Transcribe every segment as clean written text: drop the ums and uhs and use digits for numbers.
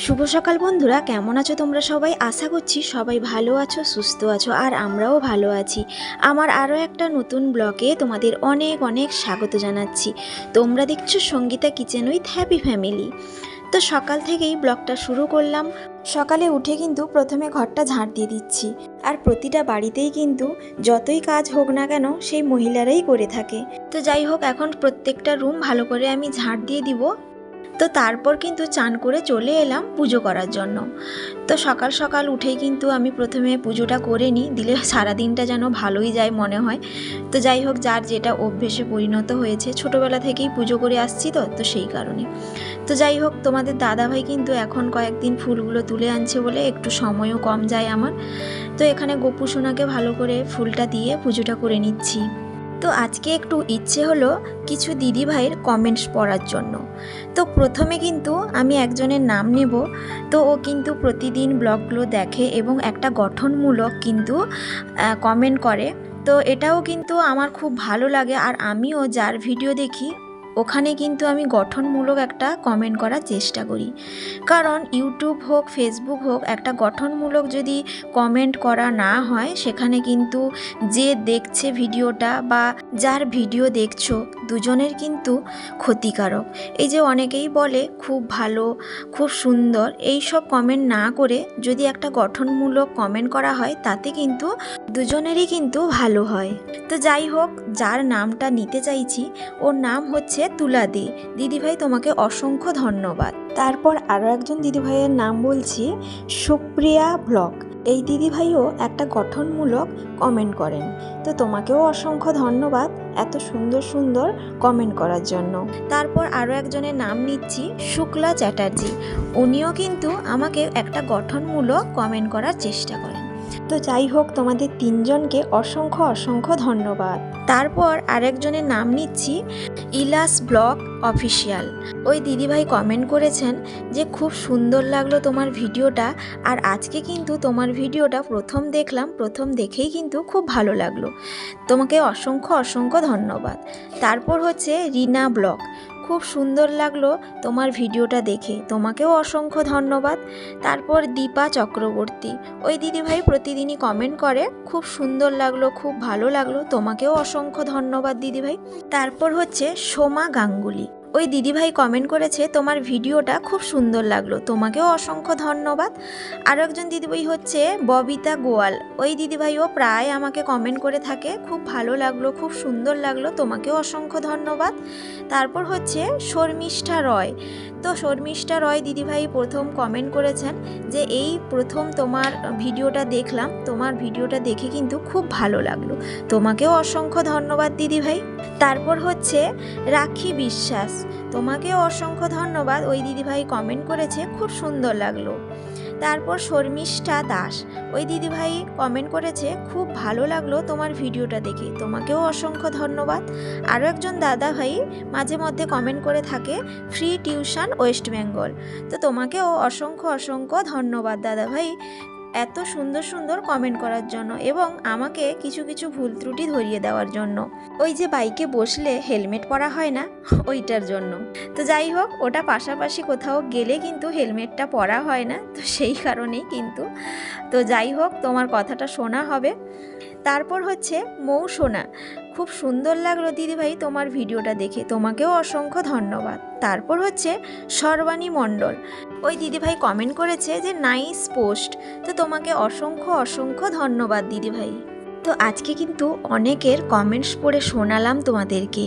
শুভ সকাল বন্ধুরা, কেমন আছো তোমরা সবাই? আশা করছি সবাই ভালো আছো, সুস্থ আছো, আর আমরাও ভালো আছি। আমার আরও একটা নতুন ব্লগে তোমাদের অনেক অনেক স্বাগত জানাচ্ছি। তোমরা দেখছো Sangeeta kitchen with happy family. তো সকাল থেকেই ব্লগটা শুরু করলাম। সকালে উঠে কিন্তু প্রথমে ঘরটা ঝাড় দিয়ে দিচ্ছি। আর প্রতিটা বাড়িতেই কিন্তু যতই কাজ হোক না কেন সেই মহিলারাই করে থাকে। তো যাই হোক, এখন প্রত্যেকটা রুম ভালো করে আমি ঝাড় দিয়ে দিব। তো তারপর কিন্তু চান করে চলে এলাম পুজো করার জন্য। তো সকাল সকাল উঠেই কিন্তু আমি প্রথমে পুজোটা করে নিই, দিলে সারাদিনটা যেন ভালোই যায় মনে হয়। তো যাই হোক, যার যেটা অভ্যেসে পরিণত হয়েছে, ছোটোবেলা থেকেই পুজো করে আসছি তো সেই কারণে। তো যাই হোক, তোমাদের দাদাভাই কিন্তু এখন কয়েকদিন ফুলগুলো তুলে আনছে বলে একটু সময়ও কম যায় আমার। তো এখানে গোপু সোনাকে ভালো করে ফুলটা দিয়ে পুজোটা করে নিচ্ছি। তো আজকে একটু ইচ্ছে হলো কিছু দিদিভাইয়ের কমেন্টস পড়ার জন্য। তো প্রথমে কিন্তু আমি একজনের নাম নেব। তো ও কিন্তু প্রতিদিন ব্লগগুলো দেখে এবং একটা গঠনমূলক কিন্তু কমেন্ট করে। তো এটাও কিন্তু আমার খুব ভালো লাগে, আর আমিও যার ভিডিও দেখি ওখানে কিন্তু আমি গঠনমূলক একটা কমেন্ট করার চেষ্টা করি। কারণ ইউটিউব হোক, ফেসবুক হোক, একটা গঠনমূলক যদি কমেন্ট করা না হয়, সেখানে কিন্তু যে দেখছে ভিডিওটা বা যার ভিডিও দেখছো দুজনের কিন্তু ক্ষতিকারক। এই যে অনেকেই বলে খুব ভালো, খুব সুন্দর, এই সব কমেন্ট না করে যদি একটা গঠনমূলক কমেন্ট করা হয়, তাতে কিন্তু দুজনেরই কিন্তু ভালো হয়। তো যাই হোক, যার নামটা নিতে চাইছি ওর নাম হচ্ছে তুলা দে। দিদিভাই, তোমাকে অসংখ্য ধন্যবাদ। তারপর আরও একজন দিদিভাইয়ের নাম বলছি, সুপ্রিয়া ব্লগ। এই দিদিভাইও একটা গঠনমূলক কমেন্ট করেন। তো তোমাকেও অসংখ্য ধন্যবাদ এত সুন্দর সুন্দর কমেন্ট করার জন্য। তারপর আরও একজনের নাম নিচ্ছি, শুক্লা চ্যাটার্জি। উনিও কিন্তু আমাকে একটা গঠনমূলক কমেন্ট করার চেষ্টা করেন। তো যাই হোক, তোমাদের তিনজনকে অসংখ্য অসংখ্য ধন্যবাদ। তারপর আরেকজনের নাম নিচ্ছি, ইলাস ব্লগ অফিসিয়াল। ওই দিদিভাই কমেন্ট করেছেন যে খুব সুন্দর লাগলো তোমার ভিডিওটা, আর আজকে কিন্তু তোমার ভিডিওটা প্রথম দেখলাম, প্রথম দেখেই কিন্তু খুব ভালো লাগলো। তোমাকে অসংখ্য অসংখ্য ধন্যবাদ। তারপর হচ্ছে রিনা ব্লগ, খুব সুন্দর লাগলো তোমার ভিডিওটা দেখে, তোমাকেও অসংখ্য ধন্যবাদ। তারপর দীপা চক্রবর্তী, ওই দিদিভাই প্রতিদিনই কমেন্ট করে, খুব সুন্দর লাগলো, খুব ভালো লাগলো, তোমাকেও অসংখ্য ধন্যবাদ দিদিভাই। তারপর হচ্ছে সোমা গাঙ্গুলি, ওই দিদিভাই কমেন্ট করেছে তোমার ভিডিওটা খুব সুন্দর লাগলো, তোমাকেও অসংখ্য ধন্যবাদ। আরও একজন দিদিভাই হচ্ছে ববিতা গোয়াল, ওই দিদিভাইও প্রায় আমাকে কমেন্ট করে থাকে, খুব ভালো লাগলো, খুব সুন্দর লাগলো, তোমাকেও অসংখ্য ধন্যবাদ। তারপর হচ্ছে শর্মিষ্ঠা রয়। তো শর্মিষ্ঠা রয় দিদিভাই প্রথম কমেন্ট করেছেন যে এই প্রথম তোমার ভিডিওটা দেখলাম, তোমার ভিডিওটা দেখে কিন্তু খুব ভালো লাগলো, তোমাকেও অসংখ্য ধন্যবাদ দিদিভাই। তারপর হচ্ছে রাখি বিশ্বাস, তোমাকেও অসংখ্য ধন্যবাদ, ওই দিদিভাই কমেন্ট করেছে খুব সুন্দর লাগলো। তারপর শর্মিষ্ঠা দাস, ওই দিদিভাই কমেন্ট করেছে খুব ভালো লাগলো তোমার ভিডিওটা দেখে, তোমাকেও অসংখ্য ধন্যবাদ। আরও একজন দাদা ভাই মাঝে মধ্যে কমেন্ট করে থাকে, ফ্রি টিউশন ওয়েস্ট বেঙ্গল। তো তোমাকেও অসংখ্য অসংখ্য ধন্যবাদ দাদা ভাই এত সুন্দর সুন্দর কমেন্ট করার জন্য এবং আমাকে কিছু কিছু ভুল ত্রুটি ধরিয়ে দেওয়ার জন্য। ওই যে বাইকে বসলে হেলমেট পরা হয় না, ওইটার জন্য। তো যাই হোক, ওটা পাশাপাশি কোথাও গেলে কিন্তু হেলমেটটা পরা হয় না, তো সেই কারণেই কিন্তু। তো যাই হোক, তোমার কথাটা শোনা হবে। তারপর হচ্ছে মৌ সোনা, খুব সুন্দর লাগলো দিদিভাই তোমার ভিডিওটা দেখে, তোমাকেও অসংখ্য ধন্যবাদ। তারপর হচ্ছে সর্বাণী মণ্ডল, ওই দিদিভাই কমেন্ট করেছে যে নাইস পোস্ট, তো তোমাকে অসংখ্য অসংখ্য ধন্যবাদ দিদিভাই। তো আজকে কিন্তু অনেকের কমেন্টস পড়ে শোনালাম তোমাদেরকে,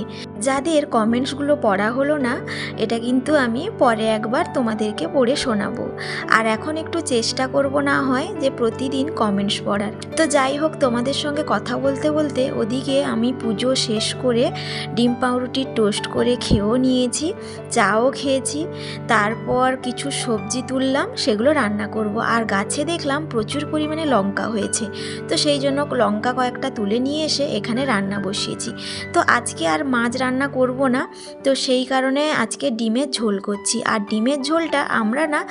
যাদের কমেন্টসগুলো পড়া হলো না এটা কিন্তু আমি পরে একবার তোমাদেরকে পড়ে শোনাবো। আর এখন একটু চেষ্টা করব না হয় যে প্রতিদিন কমেন্টস পড়ার। তো যাই হোক, তোমাদের সঙ্গে কথা বলতে বলতে ওদিকে আমি পুজো শেষ করে ডিম পাউরুটির টোস্ট করে খেয়েও নিয়েছি, চাও খেয়েছি। তারপর কিছু সবজি তুললাম, সেগুলো রান্না করব। আর গাছে দেখলাম প্রচুর পরিমাণে লঙ্কা হয়েছে, তো সেই জন্য লঙ্কা লঙ্কা কয়েকটা তুলে নিয়ে এসে এখানে রান্না বসিয়েছি। তো আজকে আর মাছ রান্না করব না, তো সেই কারণে আজকে ডিমের ঝোল করছি। আর ডিমের ঝোলটা আমরা না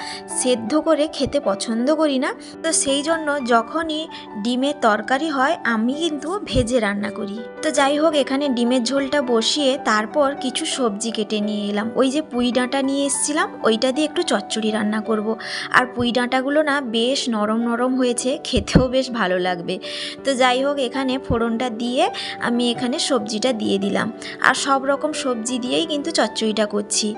সেদ্ধ করে খেতে পছন্দ করি না, তো সেই জন্য যখনই ডিমের তরকারি হয় আমি কিন্তু ভেজে রান্না করি। তো যাই হোক, এখানে ডিমের ঝোলটা বসিয়ে তারপর কিছু সবজি কেটে নিয়ে এলাম। ওই যে পুঁই ডাঁটা নিয়ে এসেছিলাম, ওইটা দিয়ে একটু চচ্চড়ি রান্না করব। আর পুঁই ডাঁটাগুলো না বেশ নরম নরম হয়েছে, খেতেও বেশ ভালো লাগবে। তো যাই হোক, এখানে ফোড়নটা দিয়ে আমি এখানে সবজিটা দিয়ে দিলাম। আর সব রকম সবজি দিয়েই কিন্তু চচ্চড়িটা করছি।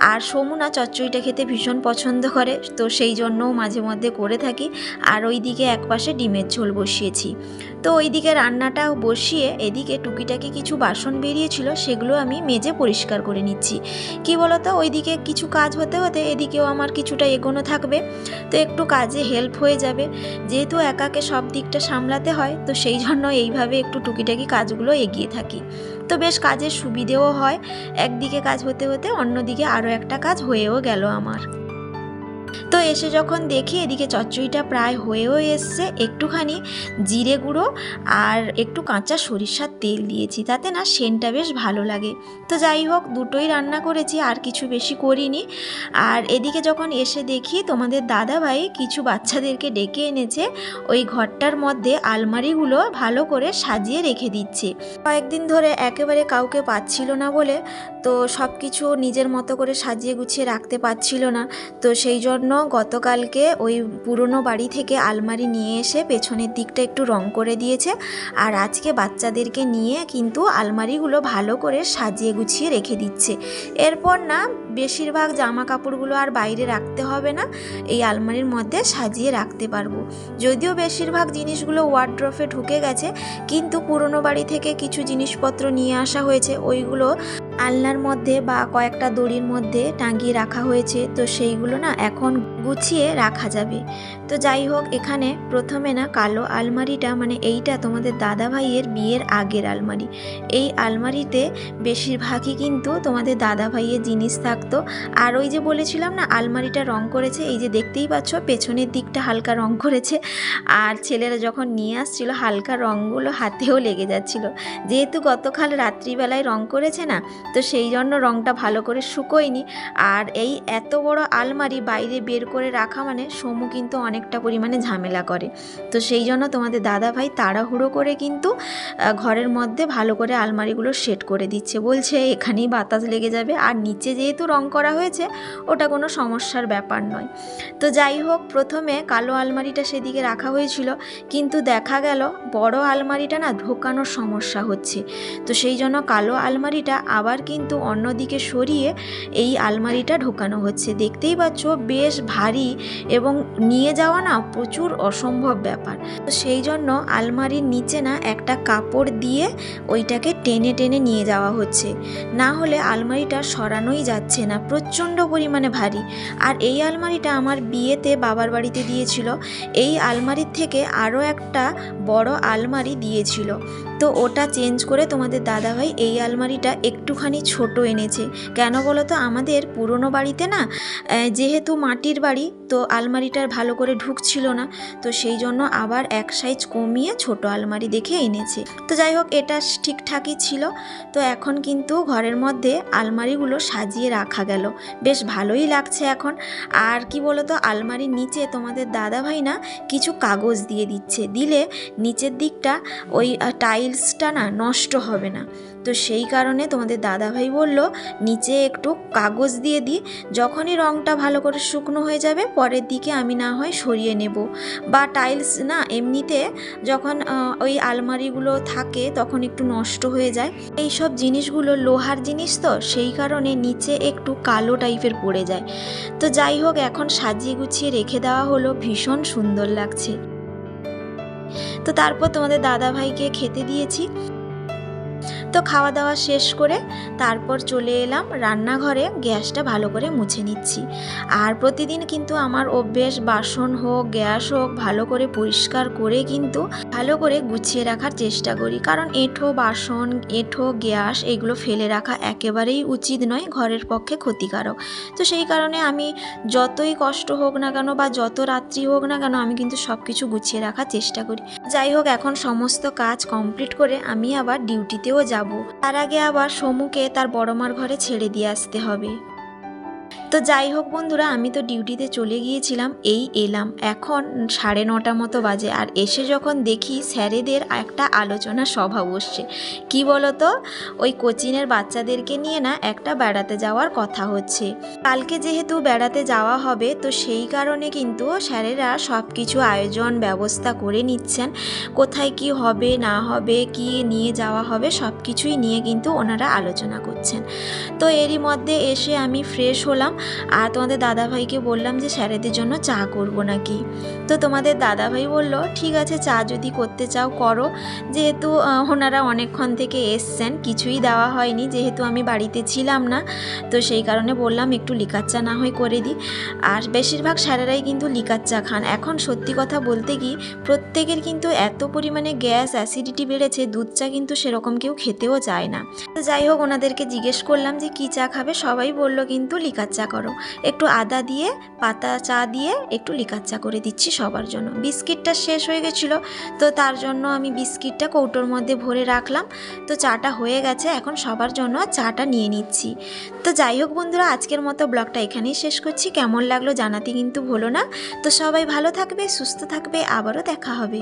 আর সমু না চচ্চড়িটা খেতে ভীষণ পছন্দ করে, তো সেই জন্যও মাঝে মধ্যে করে থাকি। আর ওইদিকে একপাশে ডিমের ঝোল বসিয়েছি। তো ওইদিকে রান্নাটা বসিয়ে এদিকে টুকিটাকি কিছু বাসন বেরিয়েছিল, সেগুলো আমি মেজে পরিষ্কার করে নিচ্ছি। কি বলতো, ওইদিকে কিছু কাজ হতে হতে এদিকেও আমার কিছুটা এগোনো থাকবে, তো একটু কাজে হেল্প হয়ে যাবে। যেহেতু একাকে সব দিকটা সামলাতে হয়, তো সেই জন্য এইভাবে একটু টুকিটাকি কাজগুলো এগিয়ে থাকি। তো বেশ কাজের সুবিধেও হয়, একদিকে কাজ হতে হতে অন্যদিকে আরও একটা কাজ হয়েও গেল আমার। তো এসে যখন দেখি এদিকে চচ্চড়িটা প্রায় হয়েও এসছে, একটুখানি জিরে গুঁড়ো আর একটু কাঁচা সরিষার তেল দিয়েছি, তাতে না সেন্টটা বেশ ভালো লাগে। তো যাই হোক, দুটোই রান্না করেছি, আর কিছু বেশি করিনি। আর এদিকে যখন এসে দেখি তোমাদের দাদাভাই কিছু বাচ্চাদেরকে ডেকে এনেছে, ওই ঘরটার মধ্যে আলমারিগুলো ভালো করে সাজিয়ে রেখে দিচ্ছে। কয়েকদিন ধরে একেবারে কাউকে পাচ্ছিল না বলে তো সব কিছু নিজের মতো করে সাজিয়ে গুছিয়ে রাখতে পারছিল না, তো সেই জন্য গতকালকে ওই পুরনো বাড়ি থেকে আলমারি নিয়ে এসে পেছনের দিকটা একটু রং করে দিয়েছে। আর আজকে বাচ্চাদেরকে নিয়ে কিন্তু আলমারিগুলো ভালো করে সাজিয়ে গুছিয়ে রেখে দিচ্ছে। এরপর না বেশিরভাগ জামা কাপড়গুলো আর বাইরে রাখতে হবে না, এই আলমারির মধ্যে সাজিয়ে রাখতে পারবো। যদিও বেশিরভাগ জিনিসগুলো ওয়ার্ড্রোবে ঢুকে গেছে, কিন্তু পুরনো বাড়ি থেকে কিছু জিনিসপত্র নিয়ে আসা হয়েছে, ওইগুলো আলনার মধ্যে বা কয়েকটা দড়ির মধ্যে টাঙিয়ে রাখা হয়েছে, তো সেইগুলো না এখন গুছিয়ে রাখা যাবে। তো যাই হোক, এখানে প্রথমে না কালো আলমারিটা, মানে এইটা তোমাদের দাদা ভাইয়ের বিয়ের আগের আলমারি। এই আলমারিতে বেশিরভাগই কিন্তু তোমাদের দাদা ভাইয়ের জিনিস থাকতো। আর ওই যে বলেছিলাম না আলমারিটা রং করেছে, এই যে দেখতেই পাচ্ছ পেছনের দিকটা হালকা রং করেছে। আর ছেলেরা যখন নিয়ে আসছিল হালকা রঙগুলো হাতেও লেগে যাচ্ছিল, যেহেতু গতকাল রাত্রিবেলায় রং করেছে না, তো সেই জন্য রঙটা ভালো করে শুকোয়নি। আর এই এত বড় আলমারি বাইরে বের করে রাখা মানে সমু কিন্তু অনেকটা পরিমাণে ঝামেলা করে, তো সেই জন্য তোমাদের দাদা ভাই তাড়াহুড়ো করে কিন্তু ঘরের মধ্যে ভালো করে আলমারিগুলো সেট করে দিচ্ছে। বলছে এখানেই বাতাস লেগে যাবে, আর নিচে যেহেতু রং করা হয়েছে ওটা কোনো সমস্যার ব্যাপার নয়। তো যাই হোক, প্রথমে কালো আলমারিটা সেদিকে রাখা হয়েছিল, কিন্তু দেখা গেল বড় আলমারিটা না ঢোকানোর সমস্যা হচ্ছে, তো সেই জন্য কালো আলমারিটা আবার কিন্তু অন্যদিকে সরিয়ে এই আলমারিটা ঢোকানো হচ্ছে। দেখতেই পাচ্ছ বেশ ভারী, এবং নিয়ে যাওয়া না প্রচুর অসম্ভব ব্যাপার। তো সেই জন্য আলমারির নিচে না একটা কাপড় দিয়ে ওইটাকে টেনে টেনে নিয়ে যাওয়া হচ্ছে, না হলে আলমারিটা সরানোই যাচ্ছে না, প্রচণ্ড পরিমাণে ভারী। আর এই আলমারিটা আমার বিয়েতে বাবার বাড়িতে দিয়েছিল, এই আলমারির থেকে আরও একটা বড় আলমারি দিয়েছিল, তো ওটা চেঞ্জ করে তোমাদের দাদাভাই এই আলমারিটা একটুখানি ছোট এনেছে। কেন বলো তো, আমাদের পুরনো বাড়িতে না যেহেতু মাটির বাড়ি, তো আলমারিটার ভালো করে ঢুকছিল না, তো সেই জন্য আবার এক সাইজ কমিয়ে ছোট আলমারি দেখে এনেছে। তো যাই হোক, এটা ঠিকঠাকই ছিল। তো এখন কিন্তু ঘরের মধ্যে আলমারিগুলো সাজিয়ে রাখা গেল, বেশ ভালোই লাগছে এখন। আর কি বলো তো, আলমারির নিচে তোমাদের দাদাভাই না কিছু কাগজ দিয়ে দিচ্ছে, দিলে নিচের দিকটা ওই টাইলসটা না নষ্ট হবে না, তো সেই কারণে তোমাদের দাদাভাই বলল নিচে একটু কাগজ দিয়ে দিই, যখনই রঙটা ভালো করে শুকনো হয়ে যাবে পরের দিকে আমি না হয় সরিয়ে নেব। বা টাইলস না এমনিতে যখন ওই আলমারিগুলো থাকে তখন একটু নষ্ট হয়ে যায়, এই সব জিনিসগুলো লোহার জিনিস, তো সেই কারণে নিচে একটু কালো টাইপের পড়ে যায়। তো যাই হোক, এখন সাজিয়ে গুছিয়ে রেখে দেওয়া হলো, ভীষণ সুন্দর লাগছে। তো তারপর তোমাদের দাদাভাইকে খেতে দিয়েছি। তো খাওয়া দাওয়া শেষ করে তারপর চলে এলাম রান্নাঘরে, গ্যাসটা ভালো করে মুছে নিচ্ছি। আর প্রতিদিন কিন্তু আমার অভ্যেস বাসন হোক গ্যাস হোক ভালো করে পরিষ্কার করে কিন্তু ভালো করে গুছিয়ে রাখার চেষ্টা করি, কারণ এঁঠো বাসন, এঁঠো গ্যাস এগুলো ফেলে রাখা একেবারেই উচিত নয়, ঘরের পক্ষে ক্ষতিকারক। তো সেই কারণে আমি যতই কষ্ট হোক না কেন বা যত রাত্রি হোক না কেন আমি কিন্তু সব কিছু গুছিয়ে রাখার চেষ্টা করি। যাই হোক, এখন সমস্ত কাজ কমপ্লিট করে আমি আবার ডিউটিতেও যাব। তার আগে আবার সমুকে তার বড়মার ঘরে ছেড়ে দিয়ে আসতে হবে। তো যাই হোক বন্ধুরা, আমি তো ডিউটিতে চলে গিয়েছিলাম, এই এলাম, এখন 9:30 মতো বাজে। আর এসে যখন দেখি স্যারেদের একটা আলোচনা সভা বসছে। কি বলো তো, ওই কোচিংয়ের বাচ্চাদেরকে নিয়ে না একটা বেড়াতে যাওয়ার কথা হচ্ছে। কালকে যেহেতু বেড়াতে যাওয়া হবে, তো সেই কারণে কিন্তু স্যারেরা সব কিছু আয়োজন ব্যবস্থা করে নিচ্ছেন। কোথায় কি হবে না হবে, কি নিয়ে যাওয়া হবে, সব কিছুই নিয়ে কিন্তু ওনারা আলোচনা করছেন। তো এরই মধ্যে এসে আমি ফ্রেশ হলাম, আর তোমাদের দাদাভাইকে বললাম যে স্যারেদের জন্য চা করব নাকি। তো তোমাদের দাদাভাই বলল ঠিক আছে, চা যদি করতে চাও করো। যেহেতু ওনারা অনেকক্ষণ থেকে এসছেন, কিছুই দেওয়া হয়নি, যেহেতু আমি বাড়িতে ছিলাম না, তো সেই কারণে বললাম একটু লিকার চা না হয় করে দিই। আর বেশিরভাগ স্যারেরাই কিন্তু লিকার চা খান। এখন সত্যি কথা বলতে কি, প্রত্যেকের কিন্তু এত পরিমাণে গ্যাস অ্যাসিডিটি বেড়েছে, দুধ চা কিন্তু সেরকম কেউ খেতেও চায় না। তো যাই হোক, ওনাদেরকে জিজ্ঞেস করলাম যে কী চা খাবে, সবাই বলল কিন্তু লিকার চা করো। একটু আদা দিয়ে পাতা চা দিয়ে একটু লিকার চা করে দিচ্ছি সবার জন্য। বিস্কিটটা শেষ হয়ে গেছিলো, তো তার জন্য আমি বিস্কিটটা কৌটোর মধ্যে ভরে রাখলাম। তো চাটা হয়ে গেছে, এখন সবার জন্য চাটা নিয়ে নিচ্ছি। তো যাই হোক বন্ধুরা, আজকের মতো ব্লগটা এখানেই শেষ করছি। কেমন লাগলো জানাতে কিন্তু ভুলো না। তো সবাই ভালো থাকবে, সুস্থ থাকবে, আবারও দেখা হবে।